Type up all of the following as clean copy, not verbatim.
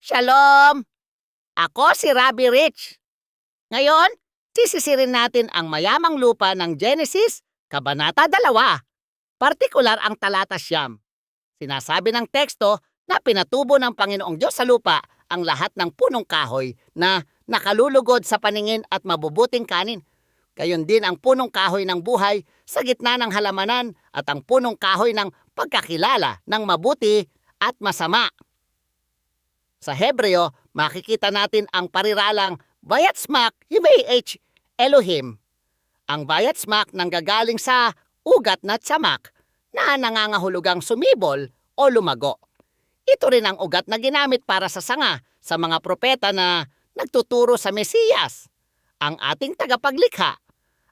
Shalom! Ako si Rabbi Rich. Ngayon, sisisirin natin ang mayamang lupa ng Genesis, Kabanata 2, partikular ang talata 9. Sinasabi ng teksto na pinatubo ng Panginoong Diyos sa lupa ang lahat ng punong kahoy na nakalulugod sa paningin at mabubuting kanin. Gayon din ang punong kahoy ng buhay sa gitna ng halamanan at ang punong kahoy ng pagkakilala ng mabuti at masama. Sa Hebreo, makikita natin ang pariralang Vayatzmak Yiveh Elohim. Ang Vayatzmak nanggagaling sa ugat na tsamak na nangangahulugang sumibol o lumago. Ito rin ang ugat na ginamit para sa sanga sa mga propeta na nagtuturo sa Mesiyas, ang ating tagapaglikha.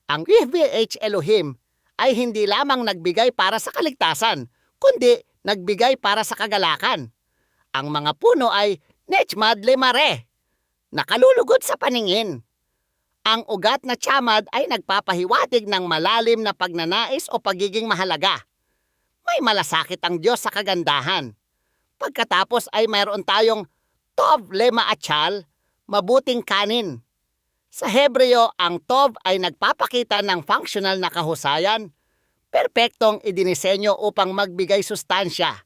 Ang Yiveh Elohim ay hindi lamang nagbigay para sa kaligtasan, kundi nagbigay para sa kagalakan. Ang mga puno ay Nechmad Lemare, nakalulugod sa paningin. Ang ugat na tiyamad ay nagpapahiwatig ng malalim na pagnanais o pagiging mahalaga. May malasakit ang Diyos sa kagandahan. Pagkatapos ay mayroon tayong Tov Lema Achal, mabuting kanin. Sa Hebreo, ang Tov ay nagpapakita ng functional na kahusayan, perpektong idinisenyo upang magbigay sustansya.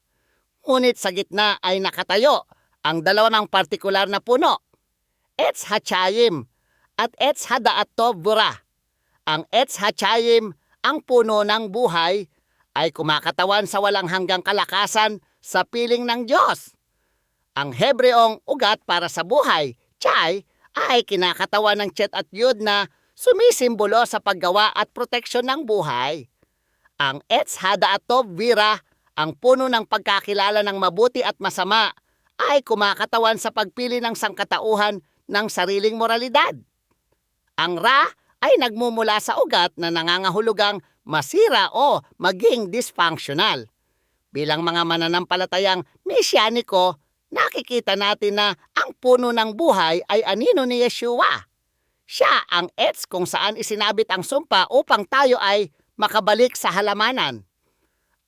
Ngunit sa gitna ay nakatayo ang dalawang partikular na puno, Etz Hachayim at Etz Hadaat Tov Vura. Ang Etz Hachayim, ang puno ng buhay, ay kumakatawan sa walang hanggang kalakasan sa piling ng Diyos. Ang Hebreong ugat para sa buhay, Chay, ay kinakatawan ng Chet at Yud na sumisimbolo sa paggawa at proteksyon ng buhay. Ang Etz Hadaat Tov Vira, ang puno ng pagkakilala ng mabuti at masama, ay kumakatawan sa pagpili ng sangkatauhan ng sariling moralidad. Ang Ra ay nagmumula sa ugat na nangangahulugang masira o maging dysfunctional. Bilang mga mananampalatayang mesyaniko, nakikita natin na ang puno ng buhay ay anino ni Yeshua. Siya ang Etz kung saan isinabit ang sumpa upang tayo ay makabalik sa halamanan.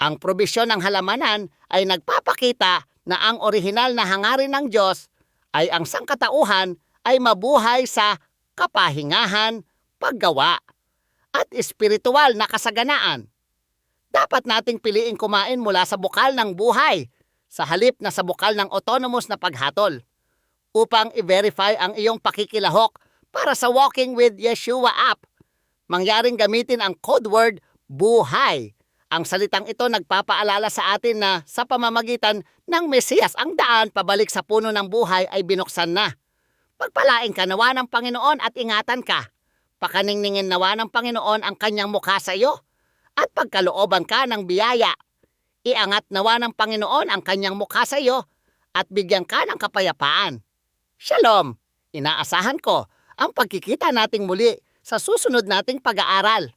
Ang probisyon ng halamanan ay nagpapakita na ang orihinal na hangarin ng Diyos ay ang sangkatauhan ay mabuhay sa kapahingahan, paggawa, at espiritual na kasaganaan. Dapat nating piliing kumain mula sa bukal ng buhay sa halip na sa bukal ng autonomous na paghatol upang i-verify ang iyong pakikilahok para sa Walking with Yeshua app. Mangyaring gamitin ang code word buhay. Ang salitang ito nagpapaalala sa atin na sa pamamagitan ng Mesiyas ang daan pabalik sa puno ng buhay ay binuksan na. Pagpalain ka nawa ng Panginoon at ingatan ka. Pakaningningin nawa ng Panginoon ang kanyang mukha sa iyo at pagkalooban ka ng biyaya. Iangat nawa ng Panginoon ang kanyang mukha sa iyo at bigyan ka ng kapayapaan. Shalom! Inaasahan ko ang pagkikita nating muli sa susunod nating pag-aaral.